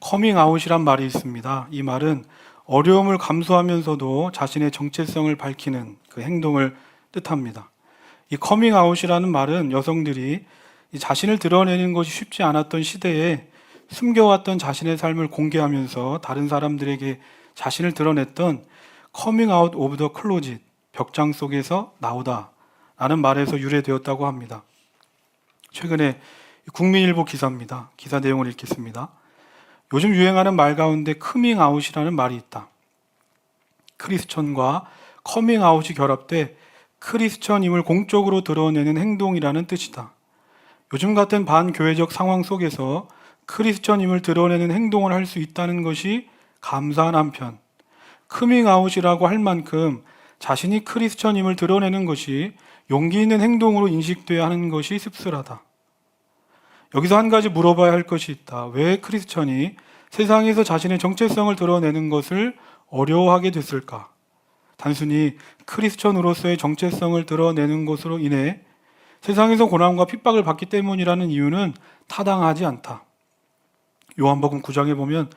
커밍아웃이란 말이 있습니다. 이 말은 어려움을 감수하면서도 자신의 정체성을 밝히는 그 행동을 뜻합니다. 이 커밍아웃이라는 말은 여성들이 이 자신을 드러내는 것이 쉽지 않았던 시대에 숨겨왔던 자신의 삶을 공개하면서 다른 사람들에게 자신을 드러냈던 커밍아웃 오브 더 클로짓, 벽장 속에서 나오다 라는 말에서 유래되었다고 합니다. 최근에 국민일보 기사입니다. 기사 내용을 읽겠습니다. 요즘 유행하는 말 가운데 커밍아웃이라는 말이 있다. 크리스천과 커밍아웃이 결합돼 크리스천임을 공적으로 드러내는 행동이라는 뜻이다. 요즘 같은 반교회적 상황 속에서 크리스천임을 드러내는 행동을 할 수 있다는 것이 감사한 한편, 커밍아웃이라고 할 만큼 자신이 크리스천임을 드러내는 것이 용기 있는 행동으로 인식돼야 하는 것이 씁쓸하다. 여기서 한 가지 물어봐야 할 것이 있다. 왜 크리스천이 세상에서 자신의 정체성을 드러내는 것을 어려워하게 됐을까? 단순히 크리스천으로서의 정체성을 드러내는 것으로 인해 세상에서 고난과 핍박을 받기 때문이라는 이유는 타당하지 않다. 요한복음 9장에 보면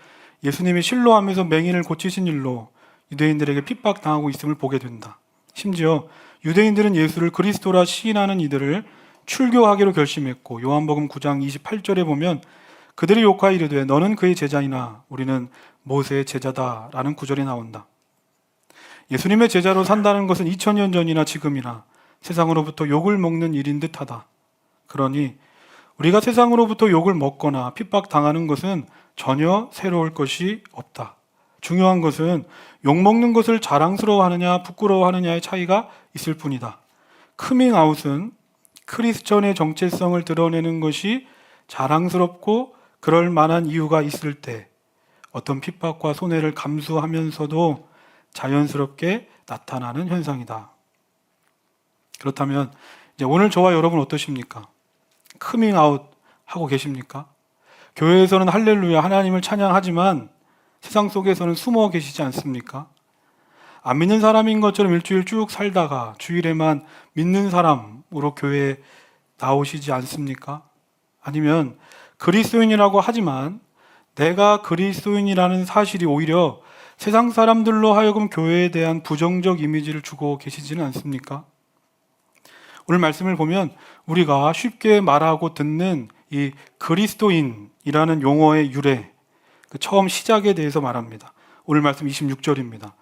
예수님이 실로암에서 맹인을 고치신 일로 유대인들에게 핍박당하고 있음을 보게 된다. 심지어 유대인들은 예수를 그리스도라 시인하는 이들을 출교하기로 결심했고, 요한복음 9장 28절에 보면 그들이 욕하여 이르되 너는 그의 제자이나 우리는 모세의 제자다 라는 구절이 나온다. 예수님의 제자로 산다는 것은 2000년 전이나 지금이나 세상으로부터 욕을 먹는 일인 듯하다. 그러니 우리가 세상으로부터 욕을 먹거나 핍박당하는 것은 전혀 새로울 것이 없다. 중요한 것은 욕먹는 것을 자랑스러워하느냐 부끄러워하느냐의 차이가 있을 뿐이다. 커밍아웃은 크리스천의 정체성을 드러내는 것이 자랑스럽고 그럴 만한 이유가 있을 때 어떤 핍박과 손해를 감수하면서도 자연스럽게 나타나는 현상이다. 그렇다면 이제 오늘 저와 여러분 어떠십니까? 커밍아웃 하고 계십니까? 교회에서는 할렐루야 하나님을 찬양하지만 세상 속에서는 숨어 계시지 않습니까? 안 믿는 사람인 것처럼 일주일 쭉 살다가 주일에만 믿는 사람으로 교회에 나오시지 않습니까? 아니면 그리스도인이라고 하지만 내가 그리스도인이라는 사실이 오히려 세상 사람들로 하여금 교회에 대한 부정적 이미지를 주고 계시지는 않습니까? 오늘 말씀을 보면 우리가 쉽게 말하고 듣는 이 그리스도인이라는 용어의 유래, 그 처음 시작에 대해서 말합니다. 오늘 말씀 26절입니다.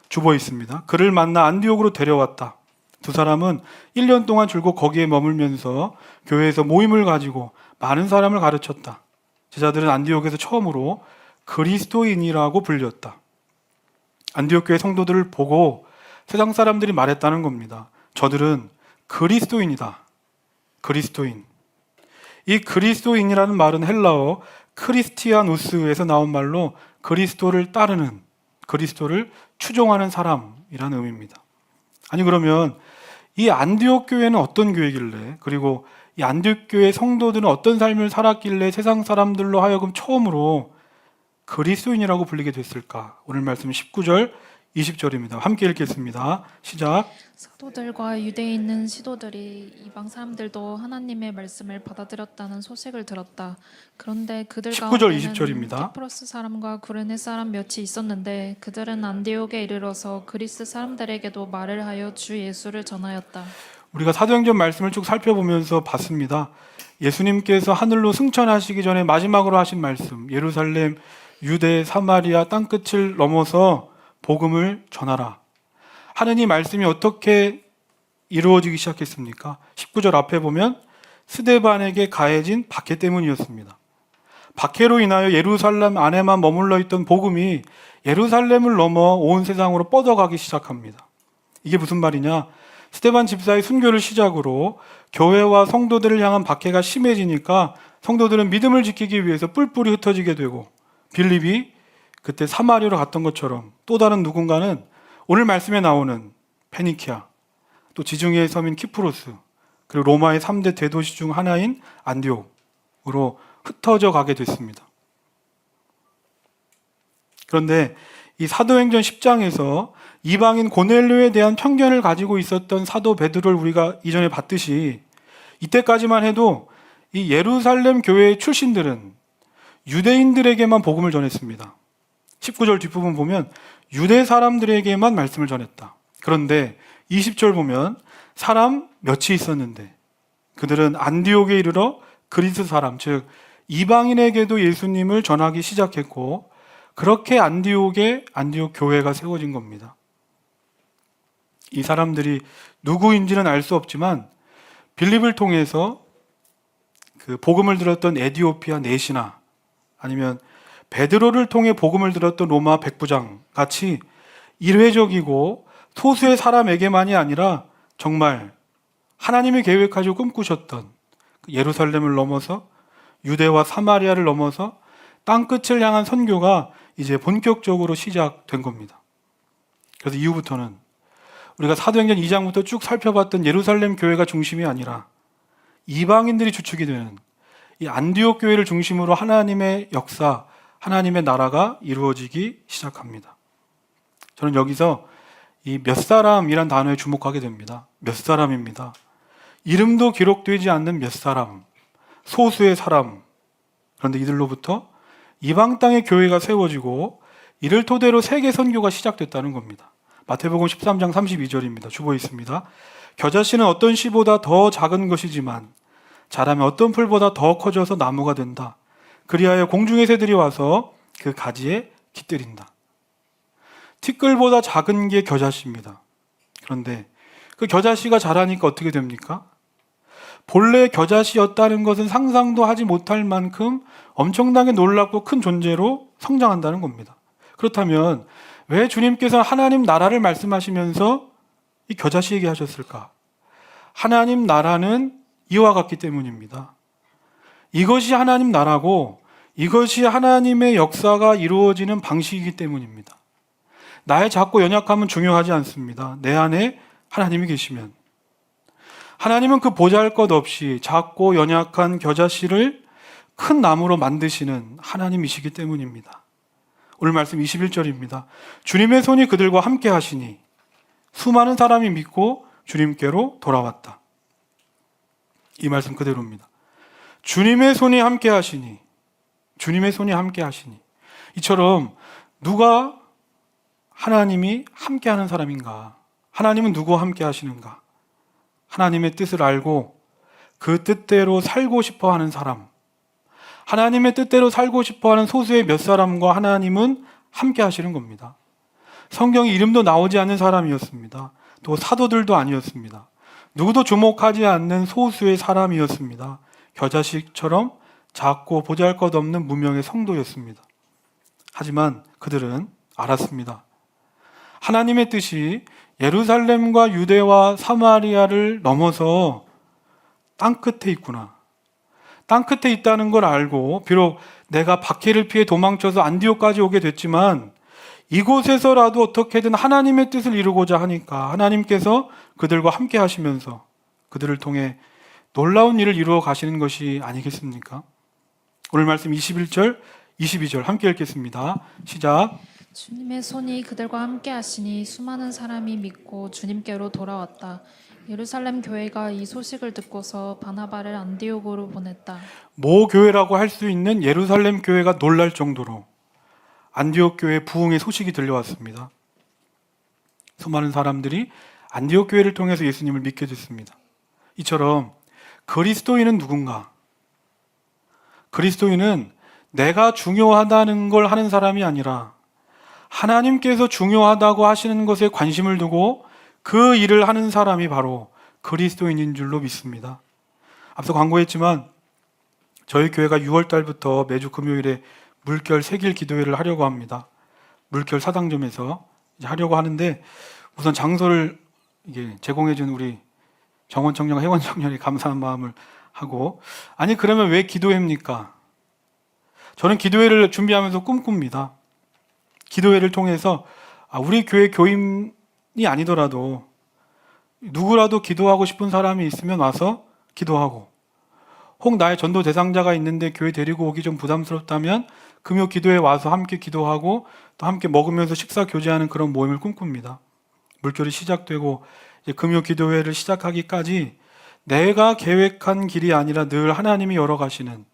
주보 있습니다. 그를 만나 안디옥으로 데려왔다. 두 사람은 1년 동안 줄곧 거기에 머물면서 교회에서 모임을 가지고 많은 사람을 가르쳤다. 제자들은 안디옥에서 처음으로 그리스도인이라고 불렸다. 안디옥 교회 성도들을 보고 세상 사람들이 말했다는 겁니다. 저들은 그리스도인이다. 그리스도인. 이 그리스도인이라는 말은 헬라어 크리스티아누스에서 나온 말로 그리스도를 따르는, 그리스도를 추종하는 사람이라는 의미입니다. 아니 그러면 이 안디옥 교회는 어떤 교회길래, 그리고 이 안디옥 교회 성도들은 어떤 삶을 살았길래 세상 사람들로 하여금 처음으로 그리스도인이라고 불리게 됐을까? 오늘 말씀 19절 20절입니다. 함께 읽겠습니다. 시작. 사도들과 유대에 있는 시도들이 이방 사람들도 하나님의 말씀을 받아들였다는 소식을 들었다. 그런데 그들 19절 가운데는 20절입니다. 디프로스 사람과 구레네 사람 몇이 있었는데 그들은 안디옥에 이르러서 그리스 사람들에게도 말을 하여 주 예수를 전하였다. 우리가 사도행전 말씀을 쭉 살펴보면서 봤습니다. 예수님께서 하늘로 승천하시기 전에 마지막으로 하신 말씀, 예루살렘, 유대, 사마리아 땅끝을 넘어서 복음을 전하라. 하는 이 말씀이 어떻게 이루어지기 시작했습니까? 19절 앞에 보면 스데반에게 가해진 박해 때문이었습니다. 박해로 인하여 예루살렘 안에만 머물러 있던 복음이 예루살렘을 넘어 온 세상으로 뻗어가기 시작합니다. 이게 무슨 말이냐? 스데반 집사의 순교를 시작으로 교회와 성도들을 향한 박해가 심해지니까 성도들은 믿음을 지키기 위해서 뿔뿔이 흩어지게 되고, 빌립이 그때 사마리아로 갔던 것처럼 또 다른 누군가는 오늘 말씀에 나오는 페니키아, 또 지중해의 섬인 키프로스, 그리고 로마의 3대 대도시 중 하나인 안디옥으로 흩어져 가게 됐습니다. 그런데 이 사도행전 10장에서 이방인 고넬료에 대한 편견을 가지고 있었던 사도 베드로를 우리가 이전에 봤듯이 이때까지만 해도 이 예루살렘 교회의 출신들은 유대인들에게만 복음을 전했습니다. 19절 뒷부분 보면 유대 사람들에게만 말씀을 전했다. 그런데 20절 보면 사람 몇이 있었는데 그들은 안디옥에 이르러 그리스 사람, 즉 이방인에게도 예수님을 전하기 시작했고, 그렇게 안디옥에 안디옥 교회가 세워진 겁니다. 이 사람들이 누구인지는 알 수 없지만 빌립을 통해서 그 복음을 들었던 에디오피아 내시나 아니면 베드로를 통해 복음을 들었던 로마 백부장 같이 일회적이고 소수의 사람에게만이 아니라 정말 하나님이 계획하시고 꿈꾸셨던 예루살렘을 넘어서 유대와 사마리아를 넘어서 땅끝을 향한 선교가 이제 본격적으로 시작된 겁니다. 그래서 이후부터는 우리가 사도행전 2장부터 쭉 살펴봤던 예루살렘 교회가 중심이 아니라 이방인들이 주축이 되는 이 안디옥 교회를 중심으로 하나님의 역사, 하나님의 나라가 이루어지기 시작합니다. 저는 여기서 이 몇 사람이란 단어에 주목하게 됩니다. 몇 사람입니다. 이름도 기록되지 않는 몇 사람, 소수의 사람. 그런데 이들로부터 이방 땅의 교회가 세워지고 이를 토대로 세계 선교가 시작됐다는 겁니다. 마태복음 13장 32절입니다. 주보 있습니다. 겨자씨는 어떤 씨보다 더 작은 것이지만 자라면 어떤 풀보다 더 커져서 나무가 된다. 그리하여 공중의 새들이 와서 그 가지에 깃들인다. 티끌보다 작은 게 겨자씨입니다. 그런데 그 겨자씨가 자라니까 어떻게 됩니까? 본래 겨자씨였다는 것은 상상도 하지 못할 만큼 엄청나게 놀랍고 큰 존재로 성장한다는 겁니다. 그렇다면 왜 주님께서 하나님 나라를 말씀하시면서 이 겨자씨 얘기하셨을까? 하나님 나라는 이와 같기 때문입니다. 이것이 하나님 나라고 이것이 하나님의 역사가 이루어지는 방식이기 때문입니다. 나의 작고 연약함은 중요하지 않습니다. 내 안에 하나님이 계시면. 하나님은 그 보잘것없이 작고 연약한 겨자씨를 큰 나무로 만드시는 하나님이시기 때문입니다. 오늘 말씀 21절입니다. 주님의 손이 그들과 함께 하시니 수많은 사람이 믿고 주님께로 돌아왔다. 이 말씀 그대로입니다. 주님의 손이 함께 하시니, 주님의 손이 함께 하시니. 이처럼 누가 하나님이 함께 하는 사람인가? 하나님은 누구와 함께 하시는가? 하나님의 뜻을 알고 그 뜻대로 살고 싶어 하는 사람, 하나님의 뜻대로 살고 싶어 하는 소수의 몇 사람과 하나님은 함께 하시는 겁니다. 성경에 이름도 나오지 않는 사람이었습니다. 또 사도들도 아니었습니다. 누구도 주목하지 않는 소수의 사람이었습니다. 겨자씨처럼 작고 보잘것없는 무명의 성도였습니다. 하지만 그들은 알았습니다. 하나님의 뜻이 예루살렘과 유대와 사마리아를 넘어서 땅끝에 있구나. 땅끝에 있다는 걸 알고 비록 내가 박해를 피해 도망쳐서 안디옥까지 오게 됐지만 이곳에서라도 어떻게든 하나님의 뜻을 이루고자 하니까 하나님께서 그들과 함께 하시면서 그들을 통해 놀라운 일을 이루어 가시는 것이 아니겠습니까? 오늘 말씀 21절, 22절 함께 읽겠습니다. 시작. 주님의 손이 그들과 함께 하시니 수많은 사람이 믿고 주님께로 돌아왔다. 예루살렘 교회가 이 소식을 듣고서 바나바를 안디옥으로 보냈다. 모 교회라고 할 수 있는 예루살렘 교회가 놀랄 정도로 안디옥 교회의 부흥의 소식이 들려왔습니다. 수많은 사람들이 안디옥 교회를 통해서 예수님을 믿게 됐습니다. 이처럼 그리스도인은 누군가? 그리스도인은 내가 중요하다는 걸 하는 사람이 아니라 하나님께서 중요하다고 하시는 것에 관심을 두고 그 일을 하는 사람이 바로 그리스도인인 줄로 믿습니다. 앞서 광고했지만 저희 교회가 6월 달부터 매주 금요일에 물결 세길 기도회를 하려고 합니다. 물결 사당점에서 이제 하려고 하는데 우선 장소를 이게 제공해준 우리 정원 청년, 회원 청년이 감사한 마음을 하고 아니 그러면 왜 기도회입니까? 저는 기도회를 준비하면서 꿈꿉니다. 기도회를 통해서 우리 교회 교인이 아니더라도 누구라도 기도하고 싶은 사람이 있으면 와서 기도하고 혹 나의 전도 대상자가 있는데 교회 데리고 오기 좀 부담스럽다면 금요 기도회에 와서 함께 기도하고 또 함께 먹으면서 식사 교제하는 그런 모임을 꿈꿉니다. 물결이 시작되고 이제 금요 기도회를 시작하기까지 내가 계획한 길이 아니라 늘 하나님이 열어가시는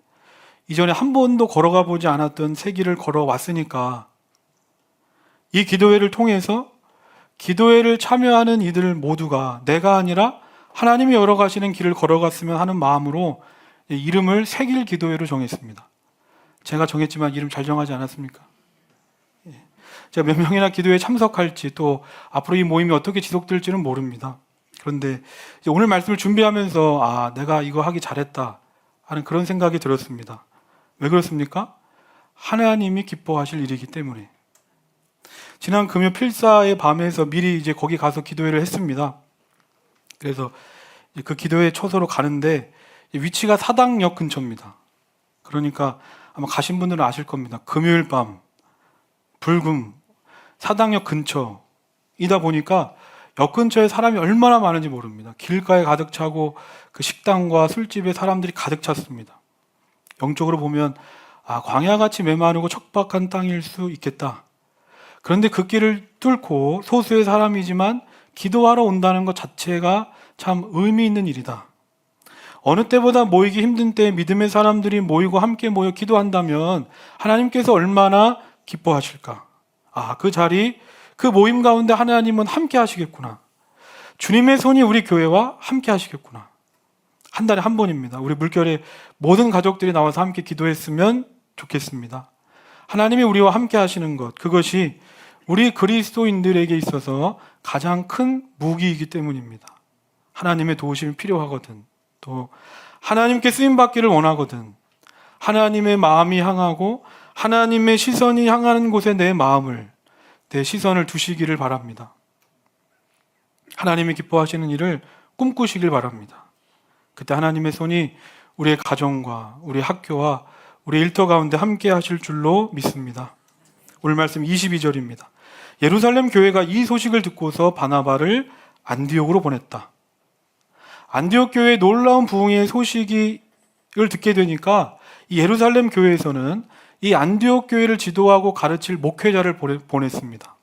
이전에 한 번도 걸어가 보지 않았던 새 길을 걸어왔으니까 이 기도회를 통해서 기도회를 참여하는 이들 모두가 내가 아니라 하나님이 열어가시는 길을 걸어갔으면 하는 마음으로 이름을 새길 기도회로 정했습니다. 제가 정했지만 이름 잘 정하지 않았습니까? 제가 몇 명이나 기도회에 참석할지 또 앞으로 이 모임이 어떻게 지속될지는 모릅니다. 그런데 오늘 말씀을 준비하면서 내가 이거 하기 잘했다 하는 그런 생각이 들었습니다. 왜 그렇습니까? 하나님이 기뻐하실 일이기 때문에. 지난 금요 필사의 밤에서 미리 이제 거기 가서 기도회를 했습니다. 그래서 그 기도회 초소로 가는데 위치가 사당역 근처입니다. 그러니까 아마 가신 분들은 아실 겁니다. 금요일 밤 불금 사당역 근처이다 보니까 역 근처에 사람이 얼마나 많은지 모릅니다. 길가에 가득 차고 그 식당과 술집에 사람들이 가득 찼습니다. 영적으로 보면 광야같이 메마르고 척박한 땅일 수 있겠다. 그런데 그 길을 뚫고 소수의 사람이지만 기도하러 온다는 것 자체가 참 의미 있는 일이다. 어느 때보다 모이기 힘든 때에 믿음의 사람들이 모이고 함께 모여 기도한다면 하나님께서 얼마나 기뻐하실까. 그 자리, 그 모임 가운데 하나님은 함께 하시겠구나. 주님의 손이 우리 교회와 함께 하시겠구나. 한 달에 한 번입니다. 우리 물결에 모든 가족들이 나와서 함께 기도했으면 좋겠습니다. 하나님이 우리와 함께 하시는 것, 그것이 우리 그리스도인들에게 있어서 가장 큰 무기이기 때문입니다. 하나님의 도우심이 필요하거든, 또 하나님께 쓰임받기를 원하거든, 하나님의 마음이 향하고 하나님의 시선이 향하는 곳에 내 마음을, 내 시선을 두시기를 바랍니다. 하나님이 기뻐하시는 일을 꿈꾸시길 바랍니다. 그때 하나님의 손이 우리의 가정과 우리 학교와 우리 일터 가운데 함께 하실 줄로 믿습니다. 오늘 말씀 22절입니다. 예루살렘 교회가 이 소식을 듣고서 바나바를 안디옥으로 보냈다. 안디옥 교회의 놀라운 부흥의 소식을 듣게 되니까 이 예루살렘 교회에서는 이 안디옥 교회를 지도하고 가르칠 목회자를 보냈습니다.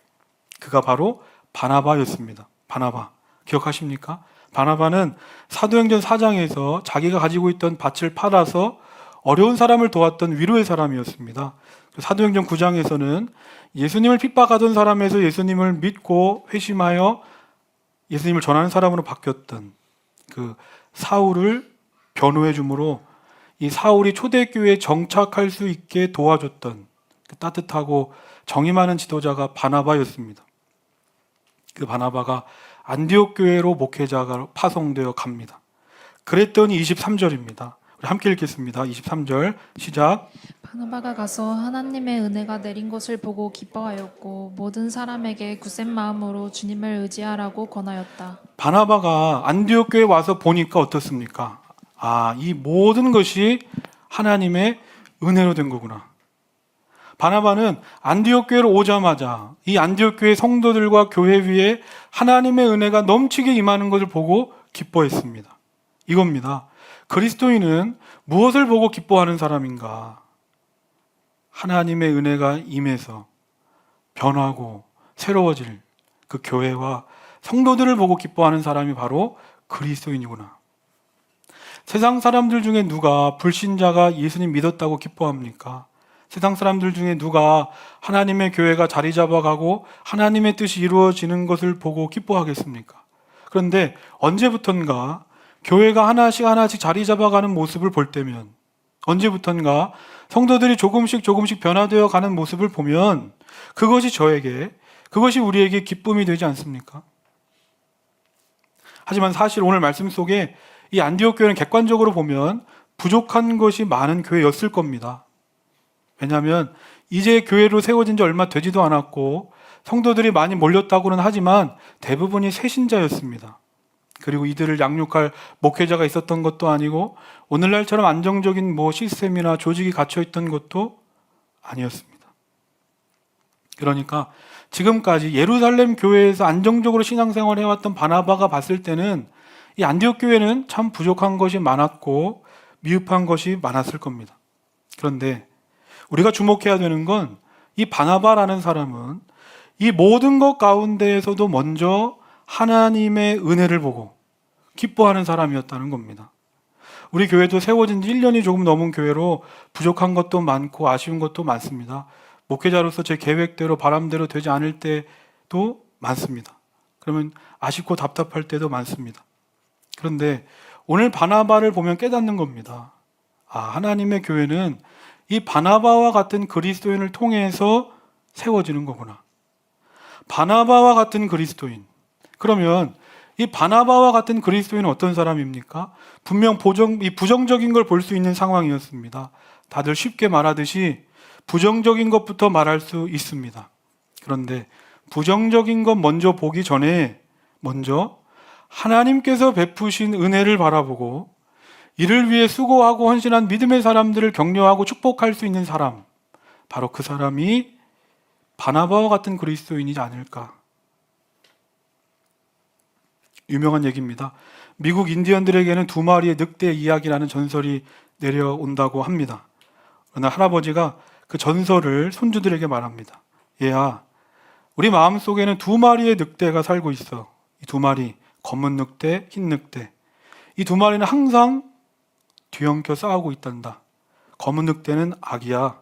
그가 바로 바나바였습니다. 바나바 기억하십니까? 바나바는 사도행전 4장에서 자기가 가지고 있던 밭을 팔아서 어려운 사람을 도왔던 위로의 사람이었습니다. 사도행전 9장에서는 예수님을 핍박하던 사람에서 예수님을 믿고 회심하여 예수님을 전하는 사람으로 바뀌었던 그 사울을 변호해 주므로 이 사울이 초대교회에 정착할 수 있게 도와줬던 그 따뜻하고 정이 많은 지도자가 바나바였습니다. 그 바나바가 안디옥 교회로 목회자가 파송되어 갑니다. 그랬더니 23절입니다. 우리 함께 읽겠습니다. 23절 시작. 바나바가 가서 하나님의 은혜가 내린 것을 보고 기뻐하였고 모든 사람에게 굳센 마음으로 주님을 의지하라고 권하였다. 바나바가 안디옥 교회에 와서 보니까 어떻습니까? 이 모든 것이 하나님의 은혜로 된 거구나. 바나바는 안디옥 교회로 오자마자 이 안디옥 교회 성도들과 교회 위에 하나님의 은혜가 넘치게 임하는 것을 보고 기뻐했습니다. 이겁니다. 그리스도인은 무엇을 보고 기뻐하는 사람인가? 하나님의 은혜가 임해서 변하고 새로워질 그 교회와 성도들을 보고 기뻐하는 사람이 바로 그리스도인이구나. 세상 사람들 중에 누가 불신자가 예수님 믿었다고 기뻐합니까? 세상 사람들 중에 누가 하나님의 교회가 자리 잡아가고 하나님의 뜻이 이루어지는 것을 보고 기뻐하겠습니까? 그런데 언제부턴가 교회가 하나씩 자리 잡아가는 모습을 볼 때면, 언제부턴가 성도들이 조금씩 변화되어 가는 모습을 보면 그것이 우리에게 기쁨이 되지 않습니까? 하지만 사실 오늘 말씀 속에 이 안디옥 교회는 객관적으로 보면 부족한 것이 많은 교회였을 겁니다. 왜냐하면 이제 교회로 세워진 지 얼마 되지도 않았고 성도들이 많이 몰렸다고는 하지만 대부분이 새신자였습니다. 그리고 이들을 양육할 목회자가 있었던 것도 아니고 오늘날처럼 안정적인 시스템이나 조직이 갖춰 있던 것도 아니었습니다. 그러니까 지금까지 예루살렘 교회에서 안정적으로 신앙생활을 해왔던 바나바가 봤을 때는 이 안디옥 교회는 참 부족한 것이 많았고 미흡한 것이 많았을 겁니다. 그런데 우리가 주목해야 되는 건 이 바나바라는 사람은 이 모든 것 가운데에서도 먼저 하나님의 은혜를 보고 기뻐하는 사람이었다는 겁니다. 우리 교회도 세워진 지 1년이 조금 넘은 교회로 부족한 것도 많고 아쉬운 것도 많습니다. 목회자로서 제 계획대로 바람대로 되지 않을 때도 많습니다. 그러면 아쉽고 답답할 때도 많습니다. 그런데 오늘 바나바를 보면 깨닫는 겁니다. 하나님의 교회는 이 바나바와 같은 그리스도인을 통해서 세워지는 거구나. 바나바와 같은 그리스도인. 그러면 이 바나바와 같은 그리스도인은 어떤 사람입니까? 분명 이 부정적인 걸 볼 수 있는 상황이었습니다. 다들 쉽게 말하듯이 부정적인 것부터 말할 수 있습니다. 그런데 부정적인 것 먼저 보기 전에 먼저 하나님께서 베푸신 은혜를 바라보고 이를 위해 수고하고 헌신한 믿음의 사람들을 격려하고 축복할 수 있는 사람, 바로 그 사람이 바나바와 같은 그리스도인이지 않을까. 유명한 얘기입니다. 미국 인디언들에게는 2마리의 늑대 이야기라는 전설이 내려온다고 합니다. 어느 할아버지가 그 전설을 손주들에게 말합니다. 얘야, 우리 마음속에는 2마리의 늑대가 살고 있어. 이 2마리, 검은 늑대, 흰 늑대. 이 2마리는 항상 뒤엉켜 싸우고 있단다. 검은 늑대는 악이야.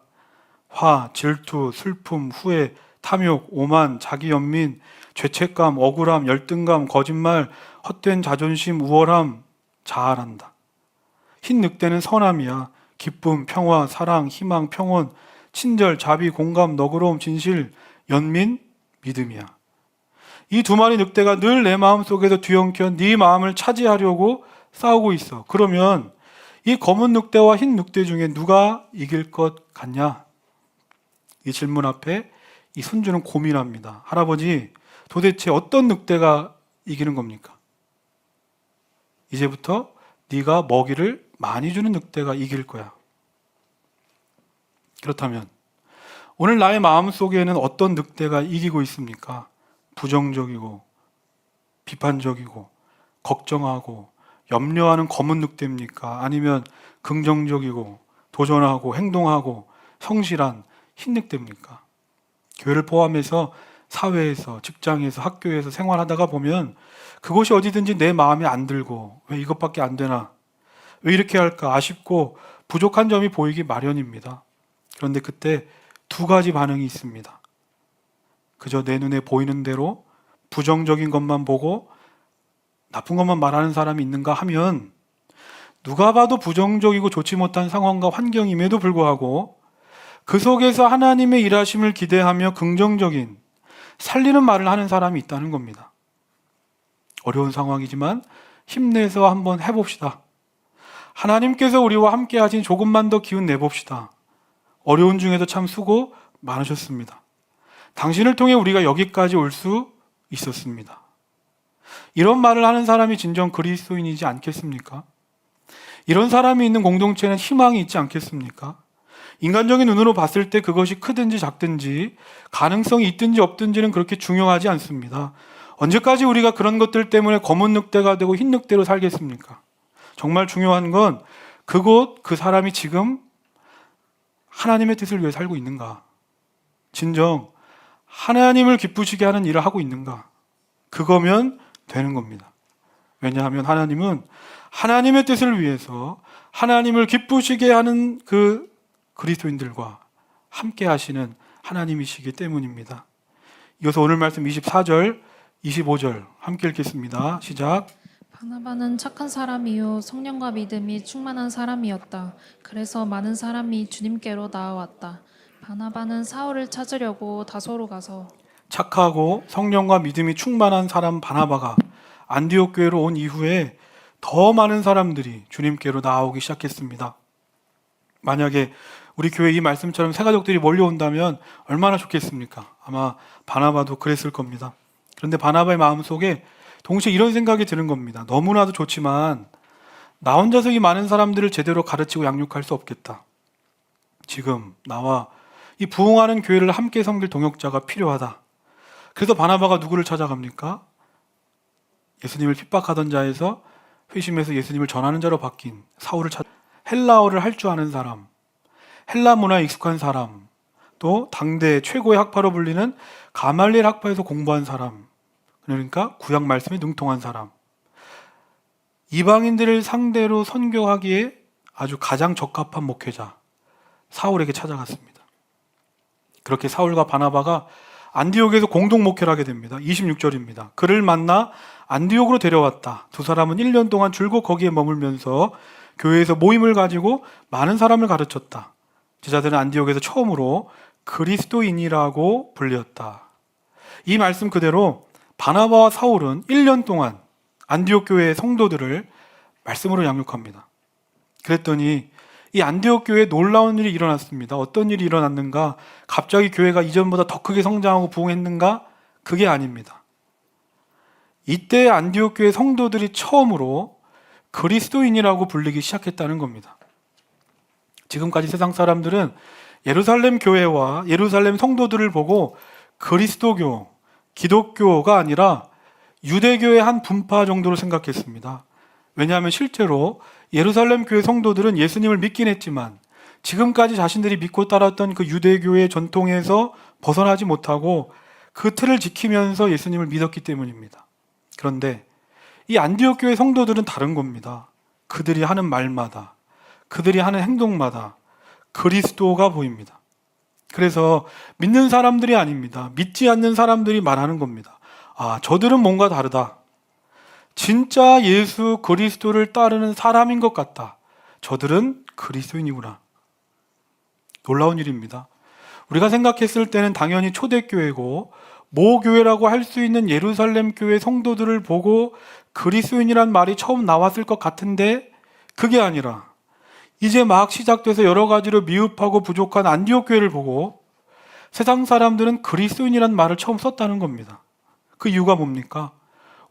화, 질투, 슬픔, 후회, 탐욕, 오만, 자기연민, 죄책감, 억울함, 열등감, 거짓말, 헛된 자존심, 우월함, 자아란다. 흰 늑대는 선함이야. 기쁨, 평화, 사랑, 희망, 평온, 친절, 자비, 공감, 너그러움, 진실, 연민, 믿음이야. 이 2마리 늑대가 늘 내 마음속에서 뒤엉켜 네 마음을 차지하려고 싸우고 있어. 그러면 이 검은 늑대와 흰 늑대 중에 누가 이길 것 같냐? 이 질문 앞에 이 손주는 고민합니다. 할아버지, 도대체 어떤 늑대가 이기는 겁니까? 이제부터 네가 먹이를 많이 주는 늑대가 이길 거야. 그렇다면 오늘 나의 마음속에는 어떤 늑대가 이기고 있습니까? 부정적이고 비판적이고 걱정하고 염려하는 검은 늑대입니까? 아니면 긍정적이고 도전하고 행동하고 성실한 흰 늑대입니까? 교회를 포함해서 사회에서, 직장에서, 학교에서 생활하다가 보면 그곳이 어디든지 내 마음에 안 들고 왜 이것밖에 안 되나? 왜 이렇게 할까? 아쉽고 부족한 점이 보이기 마련입니다. 그런데 그때 2가지 반응이 있습니다. 그저 내 눈에 보이는 대로 부정적인 것만 보고 나쁜 것만 말하는 사람이 있는가 하면 누가 봐도 부정적이고 좋지 못한 상황과 환경임에도 불구하고 그 속에서 하나님의 일하심을 기대하며 긍정적인 살리는 말을 하는 사람이 있다는 겁니다. 어려운 상황이지만 힘내서 한번 해봅시다. 하나님께서 우리와 함께 하신 조금만 더 기운 내봅시다. 어려운 중에도 참 수고 많으셨습니다. 당신을 통해 우리가 여기까지 올 수 있었습니다. 이런 말을 하는 사람이 진정 그리스도인이지 않겠습니까? 이런 사람이 있는 공동체는 희망이 있지 않겠습니까? 인간적인 눈으로 봤을 때 그것이 크든지 작든지 가능성이 있든지 없든지는 그렇게 중요하지 않습니다. 언제까지 우리가 그런 것들 때문에 검은 늑대가 되고 흰 늑대로 살겠습니까? 정말 중요한 건 그곳 그 사람이 지금 하나님의 뜻을 위해 살고 있는가? 진정 하나님을 기쁘시게 하는 일을 하고 있는가? 그거면 되는 겁니다. 왜냐하면 하나님은 하나님의 뜻을 위해서 하나님을 기쁘시게 하는 그 그리스도인들과 함께 하시는 하나님이시기 때문입니다. 이어서 오늘 말씀 24절, 25절 함께 읽겠습니다. 시작. 바나바는 착한 사람이요 성령과 믿음이 충만한 사람이었다. 그래서 많은 사람이 주님께로 나아왔다. 바나바는 사울을 찾으려고 다소로 가서 착하고 성령과 믿음이 충만한 사람 바나바가 안디옥 교회로 온 이후에 더 많은 사람들이 주님께로 나아오기 시작했습니다. 만약에 우리 교회 이 말씀처럼 새 가족들이 몰려온다면 얼마나 좋겠습니까? 아마 바나바도 그랬을 겁니다. 그런데 바나바의 마음속에 동시에 이런 생각이 드는 겁니다. 너무나도 좋지만 나 혼자서 이 많은 사람들을 제대로 가르치고 양육할 수 없겠다. 지금 나와 이 부흥하는 교회를 함께 섬길 동역자가 필요하다. 그래서 바나바가 누구를 찾아갑니까? 예수님을 핍박하던 자에서 회심해서 예수님을 전하는 자로 바뀐 사울을 찾아 헬라어를 할 줄 아는 사람, 헬라 문화에 익숙한 사람, 또 당대 최고의 학파로 불리는 가말리엘 학파에서 공부한 사람, 그러니까 구약 말씀에 능통한 사람, 이방인들을 상대로 선교하기에 아주 가장 적합한 목회자 사울에게 찾아갔습니다. 그렇게 사울과 바나바가 안디옥에서 공동 목회를 하게 됩니다. 26절입니다. 그를 만나 안디옥으로 데려왔다. 두 사람은 1년 동안 줄곧 거기에 머물면서 교회에서 모임을 가지고 많은 사람을 가르쳤다. 제자들은 안디옥에서 처음으로 그리스도인이라고 불렸다. 이 말씀 그대로 바나바와 사울은 1년 동안 안디옥 교회의 성도들을 말씀으로 양육합니다. 그랬더니 이 안디옥 교회에 놀라운 일이 일어났습니다. 어떤 일이 일어났는가? 갑자기 교회가 이전보다 더 크게 성장하고 부흥했는가? 그게 아닙니다. 이때 안디옥 교회 성도들이 처음으로 그리스도인이라고 불리기 시작했다는 겁니다. 지금까지 세상 사람들은 예루살렘 교회와 예루살렘 성도들을 보고 그리스도교, 기독교가 아니라 유대교의 한 분파 정도로 생각했습니다. 왜냐하면 실제로 예루살렘 교회 성도들은 예수님을 믿긴 했지만 지금까지 자신들이 믿고 따랐던 그 유대교의 전통에서 벗어나지 못하고 그 틀을 지키면서 예수님을 믿었기 때문입니다. 그런데 이 안디옥 교회 성도들은 다른 겁니다. 그들이 하는 말마다, 그들이 하는 행동마다 그리스도가 보입니다. 그래서 믿는 사람들이 아닙니다. 믿지 않는 사람들이 말하는 겁니다. 아, 저들은 뭔가 다르다. 진짜 예수 그리스도를 따르는 사람인 것 같다. 저들은 그리스도인이구나. 놀라운 일입니다. 우리가 생각했을 때는 당연히 초대교회고 모교회라고 할 수 있는 예루살렘 교회 성도들을 보고 그리스도인이란 말이 처음 나왔을 것 같은데 그게 아니라 이제 막 시작돼서 여러 가지로 미흡하고 부족한 안디옥 교회를 보고 세상 사람들은 그리스도인이란 말을 처음 썼다는 겁니다. 그 이유가 뭡니까?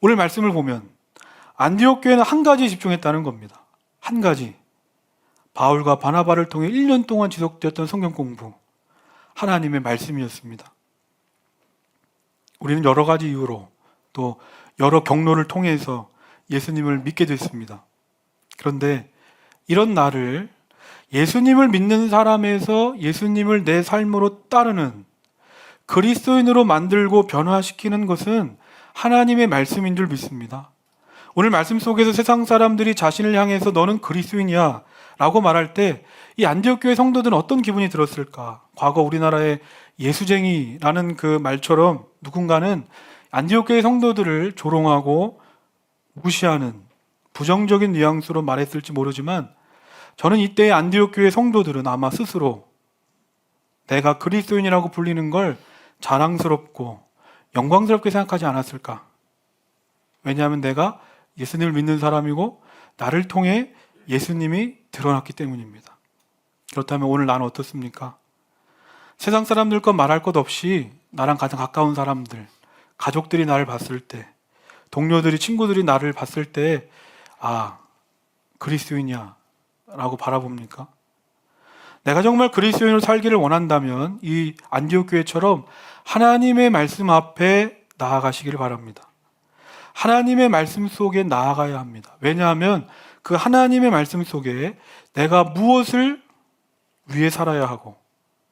오늘 말씀을 보면 안디옥 교회는 한 가지에 집중했다는 겁니다. 한 가지. 바울과 바나바를 통해 1년 동안 지속되었던 성경 공부. 하나님의 말씀이었습니다. 우리는 여러 가지 이유로 또 여러 경로를 통해서 예수님을 믿게 됐습니다. 그런데 이런 나를 예수님을 믿는 사람에서 예수님을 내 삶으로 따르는 그리스도인으로 만들고 변화시키는 것은 하나님의 말씀인 줄 믿습니다. 오늘 말씀 속에서 세상 사람들이 자신을 향해서 너는 그리스도인이야 라고 말할 때 이 안디옥 교회 성도들은 어떤 기분이 들었을까? 과거 우리나라의 예수쟁이라는 그 말처럼 누군가는 안디옥 교회 성도들을 조롱하고 무시하는 부정적인 뉘앙스로 말했을지 모르지만 저는 이때의 안디옥 교회 성도들은 아마 스스로 내가 그리스도인이라고 불리는 걸 자랑스럽고 영광스럽게 생각하지 않았을까? 왜냐하면 내가 예수님을 믿는 사람이고 나를 통해 예수님이 드러났기 때문입니다. 그렇다면 오늘 나는 어떻습니까? 세상 사람들 것 말할 것 없이 나랑 가장 가까운 사람들, 가족들이 나를 봤을 때, 동료들이, 친구들이 나를 봤을 때 아, 그리스도인이야 라고 바라봅니까? 내가 정말 그리스도인으로 살기를 원한다면 이 안디옥 교회처럼 하나님의 말씀 앞에 나아가시기를 바랍니다. 하나님의 말씀 속에 나아가야 합니다. 왜냐하면 그 하나님의 말씀 속에 내가 무엇을 위해 살아야 하고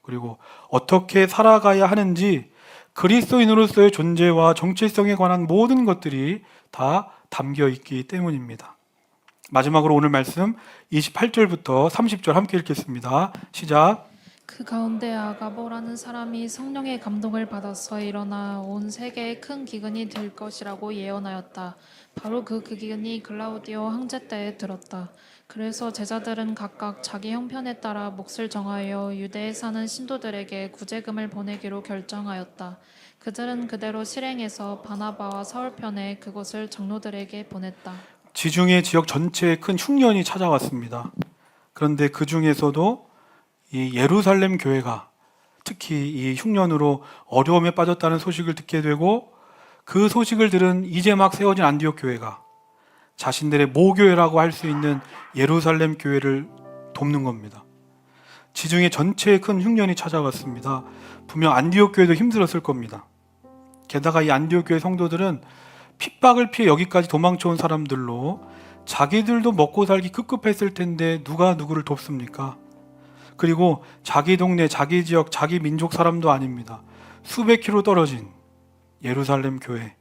그리고 어떻게 살아가야 하는지 그리스도인으로서의 존재와 정체성에 관한 모든 것들이 다 담겨 있기 때문입니다. 마지막으로 오늘 말씀 28절부터 30절 함께 읽겠습니다. 시작. 그 가운데 아가보라는 사람이 성령의 감동을 받아서 일어나 온 세계에 큰 기근이 될 것이라고 예언하였다. 바로 그 기근이 글라우디오 황제 때에 들었다. 그래서 제자들은 각각 자기 형편에 따라 몫을 정하여 유대에 사는 신도들에게 구제금을 보내기로 결정하였다. 그들은 그대로 실행해서 바나바와 사울 편에 그것을 장로들에게 보냈다. 지중해 지역 전체에 큰 흉년이 찾아왔습니다. 그런데 그 중에서도 이 예루살렘 교회가 특히 이 흉년으로 어려움에 빠졌다는 소식을 듣게 되고 그 소식을 들은 이제 막 세워진 안디옥 교회가 자신들의 모교회라고 할 수 있는 예루살렘 교회를 돕는 겁니다. 지중해 전체에 큰 흉년이 찾아왔습니다. 분명 안디옥 교회도 힘들었을 겁니다. 게다가 이 안디옥 교회 성도들은 핍박을 피해 여기까지 도망쳐온 사람들로 자기들도 먹고 살기 급급했을 텐데 누가 누구를 돕습니까? 그리고 자기 동네, 자기 지역, 자기 민족 사람도 아닙니다. 수백 킬로 떨어진 예루살렘 교회,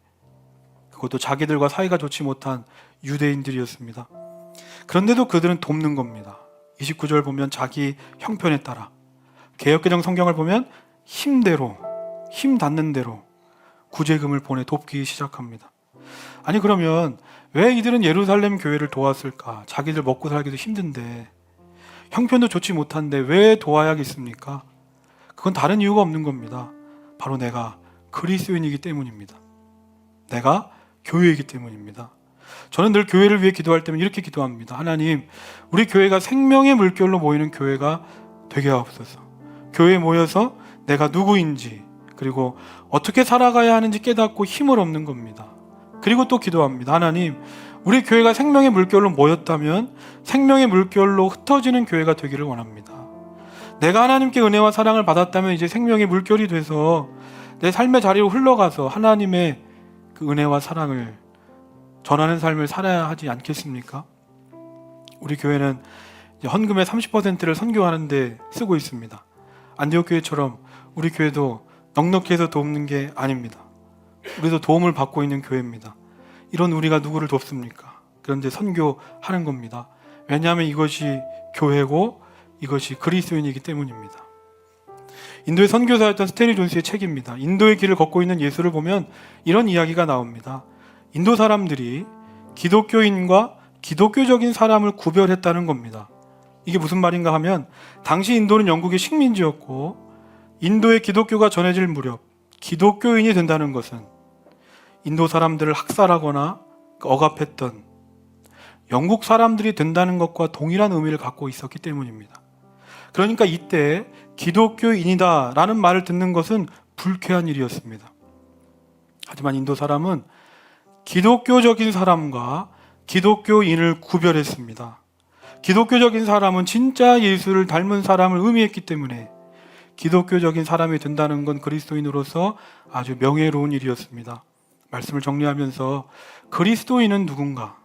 그곳 그것도 자기들과 사이가 좋지 못한 유대인들이었습니다. 그런데도 그들은 돕는 겁니다. 29절 보면 자기 형편에 따라, 개역개정 성경을 보면 힘대로, 힘 닿는 대로 구제금을 보내 돕기 시작합니다. 아니 그러면 왜 이들은 예루살렘 교회를 도왔을까? 자기들 먹고 살기도 힘든데, 형편도 좋지 못한데 왜 도와야겠습니까? 그건 다른 이유가 없는 겁니다. 바로 내가 그리스도인이기 때문입니다. 내가 교회이기 때문입니다. 저는 늘 교회를 위해 기도할 때면 이렇게 기도합니다. 하나님, 우리 교회가 생명의 물결로 모이는 교회가 되게 하옵소서. 교회에 모여서 내가 누구인지, 그리고 어떻게 살아가야 하는지 깨닫고 힘을 얻는 겁니다. 그리고 또 기도합니다. 하나님, 우리 교회가 생명의 물결로 모였다면 생명의 물결로 흩어지는 교회가 되기를 원합니다. 내가 하나님께 은혜와 사랑을 받았다면 이제 생명의 물결이 돼서 내 삶의 자리로 흘러가서 하나님의 그 은혜와 사랑을 전하는 삶을 살아야 하지 않겠습니까? 우리 교회는 이제 헌금의 30%를 선교하는 데 쓰고 있습니다. 안디옥 교회처럼 우리 교회도 넉넉히 해서 돕는 게 아닙니다. 우리도 도움을 받고 있는 교회입니다. 이런 우리가 누구를 돕습니까? 그런데 선교하는 겁니다. 왜냐하면 이것이 교회고 이것이 그리스도인이기 때문입니다. 인도의 선교사였던 스탠리 존스의 책입니다. 인도의 길을 걷고 있는 예수를 보면 이런 이야기가 나옵니다. 인도 사람들이 기독교인과 기독교적인 사람을 구별했다는 겁니다. 이게 무슨 말인가 하면, 당시 인도는 영국의 식민지였고 인도의 기독교가 전해질 무렵 기독교인이 된다는 것은 인도 사람들을 학살하거나 억압했던 영국 사람들이 된다는 것과 동일한 의미를 갖고 있었기 때문입니다. 그러니까 이때 기독교인이다 라는 말을 듣는 것은 불쾌한 일이었습니다. 하지만 인도 사람은 기독교적인 사람과 기독교인을 구별했습니다. 기독교적인 사람은 진짜 예수를 닮은 사람을 의미했기 때문에 기독교적인 사람이 된다는 건 그리스도인으로서 아주 명예로운 일이었습니다. 말씀을 정리하면서 그리스도인은 누군가,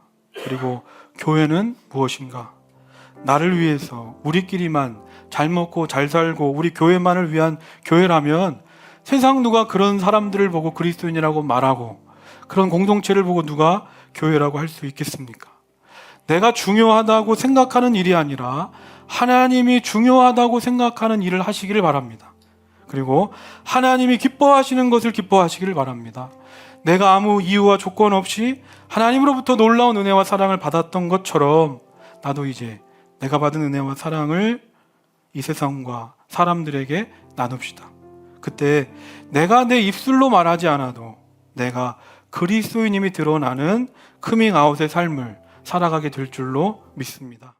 그리고 교회는 무엇인가, 나를 위해서 우리끼리만 잘 먹고 잘 살고 우리 교회만을 위한 교회라면 세상 누가 그런 사람들을 보고 그리스도인이라고 말하고 그런 공동체를 보고 누가 교회라고 할 수 있겠습니까? 내가 중요하다고 생각하는 일이 아니라 하나님이 중요하다고 생각하는 일을 하시기를 바랍니다. 그리고 하나님이 기뻐하시는 것을 기뻐하시기를 바랍니다. 내가 아무 이유와 조건 없이 하나님으로부터 놀라운 은혜와 사랑을 받았던 것처럼 나도 이제 내가 받은 은혜와 사랑을 이 세상과 사람들에게 나눕시다. 그때 내가 내 입술로 말하지 않아도 내가 그리스도인임이 드러나는 커밍아웃의 삶을 살아가게 될 줄로 믿습니다.